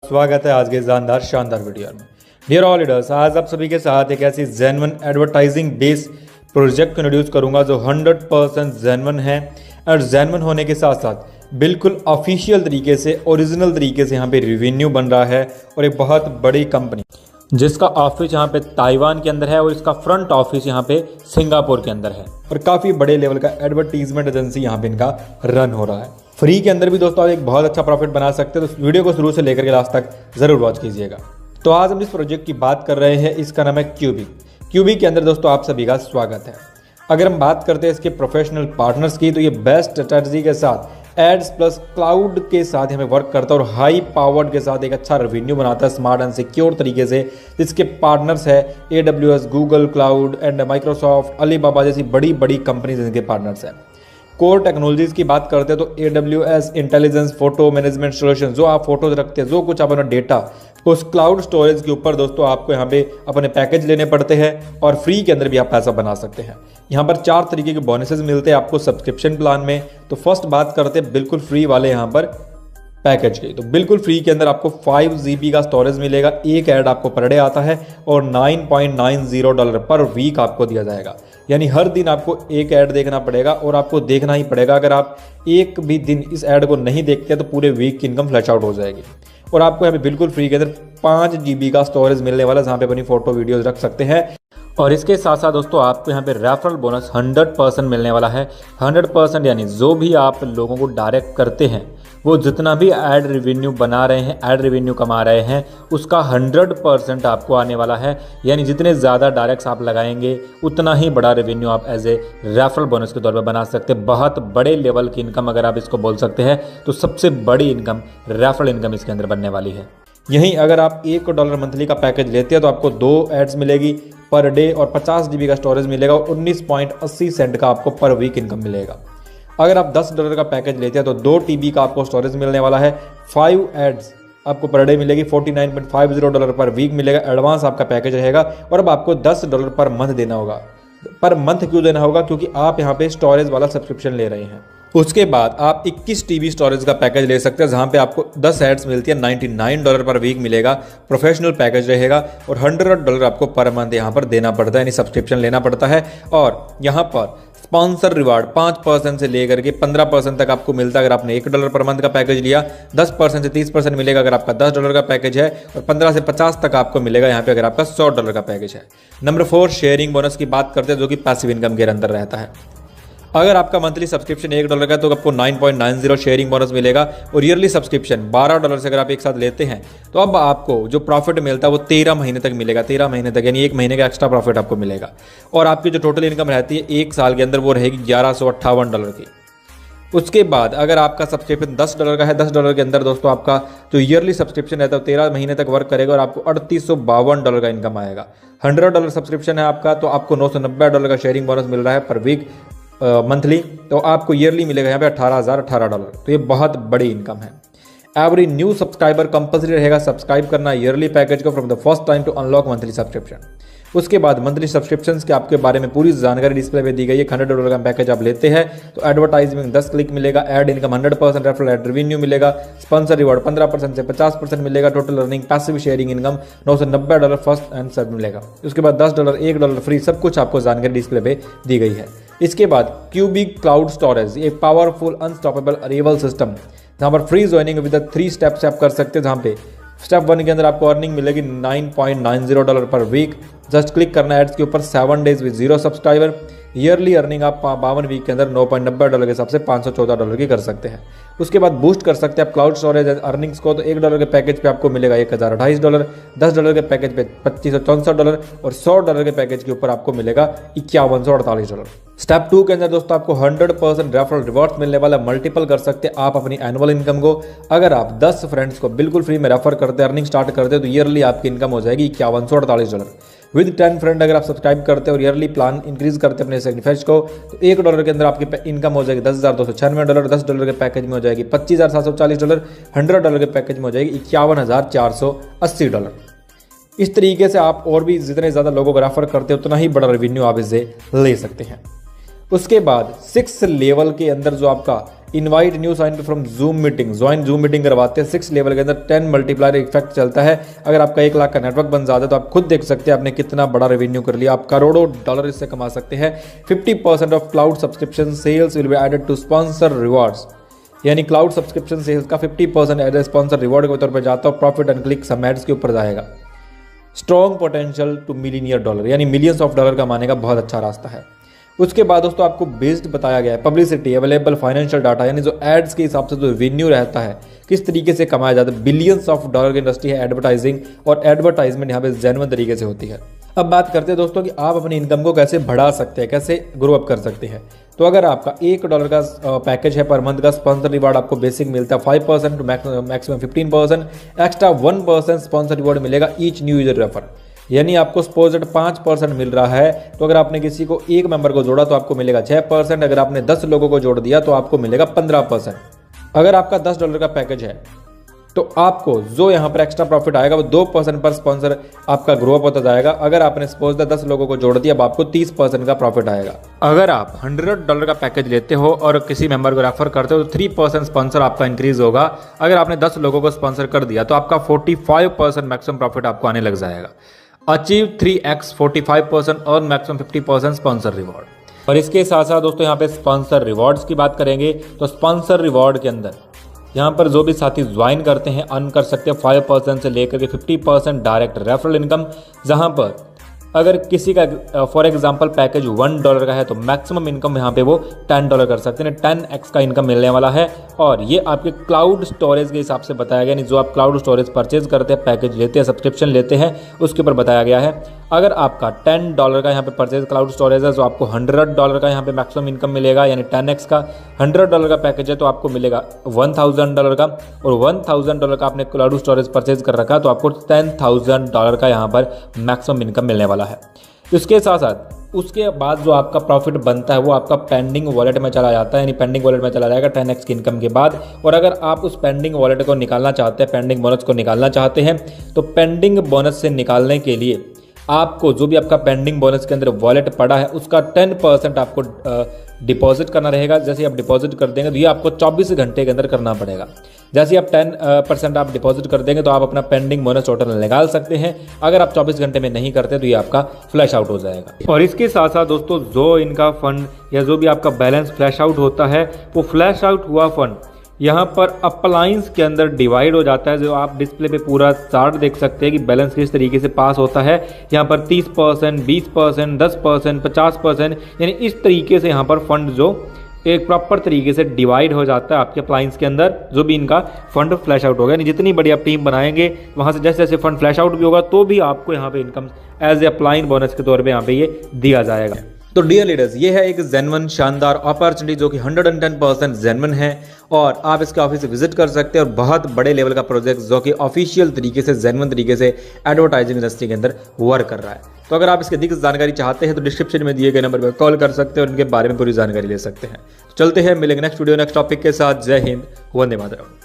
स्वागत है आज के शानदार वीडियो में। डियर ऑल लीडर्स, आज आप सभी के साथ एक ऐसी जेन्युइन एडवर्टाइजिंग बेस्ड प्रोजेक्ट को इंट्रोड्यूस करूंगा जो 100% जेन्युइन है और जेन्युइन होने के साथ साथ बिल्कुल ऑफिशियल तरीके से, ओरिजिनल तरीके से यहाँ पे रेवेन्यू बन रहा है और एक बहुत बड़ी कंपनी जिसका ऑफिस यहाँ पे ताइवान के अंदर है और इसका फ्रंट ऑफिस यहाँ पे सिंगापुर के अंदर है और काफ़ी बड़े लेवल का एडवर्टीजमेंट एजेंसी यहाँ पे इनका रन हो रहा है। फ्री के अंदर भी दोस्तों आप एक बहुत अच्छा प्रॉफिट बना सकते हैं, तो वीडियो को शुरू से लेकर के लास्ट तक जरूर वॉच कीजिएगा। तो आज हम इस प्रोजेक्ट की बात कर रहे हैं, इसका नाम है क्यूबिक के अंदर दोस्तों आप सभी का स्वागत है। अगर हम बात करते हैं इसके प्रोफेशनल पार्टनर्स की, तो ये बेस्ट स्ट्रेटजी के साथ एड्स प्लस क्लाउड के साथ हमें वर्क करता है और हाई पावर्ड के साथ एक अच्छा रेवेन्यू बनाता है स्मार्ट एंड सिक्योर तरीके से। जिसके पार्टनर्स है AWS, Google cloud and Microsoft, Alibaba जैसी बड़ी बड़ी कंपनीज इनके पार्टनर्स हैं। कोर टेक्नोलॉजीज की बात करते हैं तो AWS intelligence photo management solution, जो आप फोटोज रखते हैं, जो कुछ अपना डेटा उस क्लाउड स्टोरेज के ऊपर दोस्तों आपको यहाँ पे अपने पैकेज लेने पड़ते हैं और फ्री के अंदर भी आप पैसा बना सकते हैं। यहाँ पर 4 तरीके के बोनसेस मिलते हैं आपको सब्सक्रिप्शन प्लान में। तो फर्स्ट बात करते हैं बिल्कुल फ्री वाले यहाँ पर पैकेज की। तो बिल्कुल फ्री के अंदर आपको 5 GB का स्टोरेज मिलेगा, एक ऐड आपको पर डे आता है और $9.90 पर वीक आपको दिया जाएगा। यानी हर दिन आपको एक ऐड देखना पड़ेगा और आपको देखना ही पड़ेगा। अगर आप एक भी दिन इस ऐड को नहीं देखते तो पूरे वीक की इनकम फ्लैश आउट हो जाएगी। और आपको यहाँ पे बिल्कुल फ्री के अंदर 5 GB का स्टोरेज मिलने वाला है, जहाँ पे अपनी फोटो वीडियोज रख सकते हैं। और इसके साथ साथ दोस्तों आपको यहाँ पे रेफरल बोनस 100% मिलने वाला है। 100% यानी जो भी आप लोगों को डायरेक्ट करते हैं, वो जितना भी ऐड रेवेन्यू बना रहे हैं, ऐड रेवेन्यू कमा रहे हैं, उसका 100% आपको आने वाला है। यानी जितने ज़्यादा डायरेक्ट्स आप लगाएंगे उतना ही बड़ा रेवेन्यू आप एज ए रेफरल बोनस के तौर पर बना सकते हैं। बहुत बड़े लेवल की इनकम अगर आप इसको बोल सकते हैं, तो सबसे बड़ी इनकम रेफरल इनकम इसके अंदर बनने वाली है। यहीं अगर आप $1 मंथली का पैकेज लेते हैं तो आपको 2 एड्स मिलेगी पर डे और 50 GB का स्टोरेज मिलेगा और 19.80 सेंट का आपको पर वीक इनकम मिलेगा। अगर आप $10 का पैकेज लेते हैं तो 2 TB का आपको स्टोरेज मिलने वाला है। 5 एड्स आपको पर डे मिलेगी, $49.50 पर वीक मिलेगा। एडवांस आपका पैकेज रहेगा और अब आपको $10 पर मंथ देना होगा। पर मंथ क्यों देना होगा? क्योंकि आप यहाँ पे स्टोरेज वाला सब्सक्रिप्शन ले रहे हैं। उसके बाद आप 21 TB स्टोरेज का पैकेज ले सकते हैं, जहाँ पे आपको 10 एड्स मिलती है, $99 पर वीक मिलेगा। प्रोफेशनल पैकेज रहेगा और $100 आपको पर मंथ यहाँ पर देना पड़ता है, यानी सब्सक्रिप्शन लेना पड़ता है। और यहाँ पर स्पॉन्सर रिवार्ड 5% से लेकर के 15% तक आपको मिलता है अगर आपने $1 पर मंथ का पैकेज लिया। 10% से 30% मिलेगा अगर आपका $10 का पैकेज है और 15 से 50 तक आपको मिलेगा यहाँ पे अगर आपका $100 का पैकेज है। नंबर 4 शेयरिंग बोनस की बात करते हैं, जो कि पैसिव इनकम के अंदर रहता है। अगर आपका मंथली सब्सक्रिप्शन $1 का है तो आपको 9.90 शेयरिंग बोनस मिलेगा और ईयरली सब्सक्रिप्शन $12 से अगर आप एक साथ लेते हैं तो अब आपको जो प्रॉफिट मिलता है वो 13 महीने तक मिलेगा। 13 महीने तक यानी 1 महीने का एक्स्ट्रा प्रॉफिट आपको मिलेगा। और आपकी जो टोटल इनकम रहती है 1 साल के अंदर वो रहेगी $1158 की। उसके बाद अगर आपका सब्सक्रिप्शन $10 का है, $10 के अंदर दोस्तों आपका जो ईयरली सब्सक्रिप्शन रहता है 13 महीने तक वर्क करेगा और आपको $3852 का इनकम आएगा। $100 सब्सक्रिप्शन है आपका तो आपको $990 का शेयरिंग बोनस मिल रहा है पर वीक मंथली। तो आपको ईयरली मिलेगा यहाँ पे $18,018। तो ये बहुत बड़ी इनकम है। एवरी न्यू सब्सक्राइबर कंपल्सरी रहेगा सब्सक्राइब करना ईयरली पैकेज को from the first time to unlock monthly subscription. उसके बाद मंथली सब्सक्रिप्शंस के आपके बारे में पूरी जानकारी डिस्प्ले पे दी गई है। $100 का पैकेज आप लेते हैं तो एडवर्टाइजमेंट 10 क्लिक मिलेगा, ad income 100%, referral ad revenue मिलेगा, स्पॉन्सर रिवॉर्ड 15% से 50% मिलेगा, total earning passive sharing income $990 first and सब मिलेगा। उसके बाद $10, $1 फ्री, सब कुछ आपको जानकारी डिस्प्ले पे दी गई है। इसके बाद क्यूबिक क्लाउड स्टोरेज, एक पावरफुल अनस्टॉपेबल अरेबल सिस्टम, जहाँ पर फ्री ज्वाइनिंग विद 3 स्टेप्स आप कर सकते हैं। जहाँ पे स्टेप 1 के अंदर आपको अर्निंग मिलेगी $9.90 पर वीक। जस्ट क्लिक करना एड्स के ऊपर 7 days with 0 subscriber. Yearly earning आप 52 वीक के अंदर $9.90 के हिसाब से $514 की कर सकते हैं। उसके बाद बूस्ट कर सकते हैं आप क्लाउड स्टोरेज अर्निंग्स को। तो $1 के पैकेज पे आपको मिलेगा $1028, $10 के पैकेज पे $2564 और $100 के पैकेज के ऊपर आपको मिलेगा $5148। स्टेप 2 के अंदर दोस्तों आपको 100% रेफरल रिवॉर्ड्स मिलने वाला, मल्टीपल कर सकते हैं आप अपनी एनुअल इनकम को। अगर आप 10 फ्रेंड्स को बिल्कुल फ्री में रेफर करते हैं, अर्निंग स्टार्ट करते हैं, तो ईयरली आपकी इनकम हो जाएगी $5148। विद 10 फ्रेंड अगर आप सब्सक्राइब करते हैं और ईयरली प्लान इंक्रीज करते हैं अपने सेग्रीफाइज को, तो $1 के अंदर आपकी इनकम हो जाएगी $10,296, $10 के पैकेज में हो जाएगी $25,740, $100 के पैकेज में हो जाएगी $51,480। इस तरीके से आप और भी जितने ज़्यादा लोगों को रेफर करते हैं उतना ही बड़ा रेवेन्यू आप इससे ले सकते हैं। उसके बाद 6 लेवल के अंदर जो आपका invite new sign from Zoom meeting, join Zoom meeting करवाते हैं 6 लेवल के अंदर 10 मल्टीप्लायर इफेक्ट चलता है। अगर आपका 1 लाख का नेटवर्क बन जाता है तो आप खुद देख सकते हैं आपने कितना बड़ा रेवेन्यू कर लिया, आप करोड़ों डॉलर इससे कमा सकते हैं। 50% of cloud subscription sales will be added to sponsor rewards, यानी क्लाउड सब्सक्रिप्शन सेल्स का 50% एज स्पॉन्सर रिवॉर्ड के तौर पर जाता है, प्रॉफिट एंड क्लिक सब एड्स के ऊपर जाएगा। Strong potential to millionaire dollar, यानी मिलियंस ऑफ डॉलर कमाने का बहुत अच्छा रास्ता है। उसके बाद दोस्तों आपको बेस्ड बताया गया है पब्लिसिटी, अवेलेबल फाइनेंशियल डाटा, यानी जो एड्स के हिसाब से जो रेवेन्यू रहता है किस तरीके से कमाया जाता है। बिलियंस ऑफ डॉलर की इंडस्ट्री है एडवर्टाइजिंग, और एडवर्टाइजमेंट यहाँ पे जेन्युइन तरीके से होती है। अब बात करते हैं दोस्तों कि आप अपनी इनकम को कैसे बढ़ा सकते हैं, कैसे ग्रो अप कर सकते हैं। तो अगर आपका $1 का पैकेज है पर मंथ का, स्पॉन्सर रिवार्ड आपको बेसिक मिलता है 5% to maximum 15%, extra 1% sponsor reward मिलेगा ईच न्यू यूजर रेफर, यानी आपको सपोज 5% मिल रहा है। तो अगर आपने किसी को 1 मेंबर को जोड़ा तो आपको मिलेगा 6%, अगर आपने 10 लोगों को जोड़ दिया तो आपको मिलेगा 15%। अगर आपका $10 का पैकेज है तो आपको जो यहाँ पर एक्स्ट्रा प्रॉफिट आएगा वो 2% पर स्पॉन्सर आपका ग्रो अप होता जाएगा। अगर आपने सपोज 10 लोगों को जोड़ दिया अब आपको 30% का प्रॉफिट आएगा। अगर आप $100 का पैकेज लेते हो और किसी मेंबर को रेफर करते हो तो 3% स्पॉन्सर आपका इंक्रीज होगा। अगर आपने 10 लोगों को स्पॉन्सर कर दिया तो आपका 45% मैक्सिमम प्रॉफिट आपको आने लग जाएगा। अचीव 3x 45% और मैक्सिमम 50% स्पॉन्सर रिवॉर्ड। और इसके साथ साथ दोस्तों यहाँ पे स्पॉन्सर रिवॉर्ड्स की बात करेंगे तो स्पॉन्सर रिवॉर्ड के अंदर यहाँ पर जो भी साथी ज्वाइन करते हैं अर्न कर सकते हैं 5% से लेकर के 50% डायरेक्ट रेफरल इनकम, जहाँ पर अगर किसी का फॉर एग्जांपल पैकेज $1 का है तो मैक्सिमम इनकम यहाँ पे वो $10 कर सकते हैं, 10x का इनकम मिलने वाला है। और ये आपके क्लाउड स्टोरेज के हिसाब से बताया गया, यानी जो आप क्लाउड स्टोरेज परचेज करते हैं, पैकेज लेते हैं, सब्सक्रिप्शन लेते हैं, उसके ऊपर बताया गया है। अगर आपका $10 का यहाँ पे परचेज क्लाउड स्टोरेज है तो आपको $100 का यहाँ पे मैक्सिमम इनकम मिलेगा, यानी 10x का। $100 का पैकेज है तो आपको मिलेगा $1000 का, और $1000 का आपने क्लाउड स्टोरेज परचेज कर रखा तो आपको $10,000 का यहाँ पर मैक्सिमम इनकम मिलने वाला है। इसके साथ साथ उसके बाद जो आपका प्रॉफिट बनता है वो आपका पेंडिंग वॉलेट में चला जाता है, यानी पेंडिंग वॉलेट में चला जाएगा 10x की इनकम के बाद। और अगर आप उस पेंडिंग वॉलेट को निकालना चाहते हैं, पेंडिंग बोनस को निकालना चाहते हैं, तो पेंडिंग बोनस से निकालने के लिए आपको जो भी आपका पेंडिंग बोनस के अंदर वॉलेट पड़ा है उसका 10% आपको डिपॉजिट करना रहेगा। जैसे आप डिपॉजिट कर देंगे तो ये आपको 24 घंटे के अंदर करना पड़ेगा। जैसे आप 10% आप डिपॉजिट कर देंगे तो आप अपना पेंडिंग बोनस टोटल निकाल सकते हैं। अगर आप 24 घंटे में नहीं करते तो ये आपका फ्लैश आउट हो जाएगा। और इसके साथ साथ दोस्तों जो इनका फंड या जो भी आपका बैलेंस फ्लैश आउट होता है वो फ्लैश आउट हुआ फंड यहाँ पर अप्लायंस के अंदर डिवाइड हो जाता है। जो आप डिस्प्ले पे पूरा चार्ट देख सकते हैं कि बैलेंस किस तरीके से पास होता है। यहाँ पर 30%, 20%, 10%, 50%, यानी इस तरीके से यहाँ पर फंड जो एक प्रॉपर तरीके से डिवाइड हो जाता है आपके अप्लायंस के अंदर, जो भी इनका फंड फ्लैश आउट होगा। यानी जितनी बड़ी आप टीम बनाएंगे वहाँ से जैसे जैसे फंड फ्लैश आउट भी होगा तो भी आपको यहाँ पे income as a upline bonus के तौर पे यहाँ पे ये दिया जाएगा। तो डियर लीडर्स, ये है एक जेन्युइन शानदार अपॉर्चुनिटी जो कि 110% जेन्युइन है, और आप इसके ऑफिस विजिट कर सकते हैं। और बहुत बड़े लेवल का प्रोजेक्ट जो कि ऑफिशियल तरीके से जेन्युइन तरीके से एडवर्टाइजिंग इंडस्ट्री के अंदर वर्क कर रहा है। तो अगर आप इसकी अधिक जानकारी चाहते हैं तो डिस्क्रिप्शन में दिए गए नंबर पर कॉल कर सकते हैं और इनके बारे में पूरी जानकारी ले सकते हैं। तो चलते हैं, मिलेंगे नेक्स्ट वीडियो नेक्स्ट टॉपिक के साथ। जय हिंद, वंदे मातरम।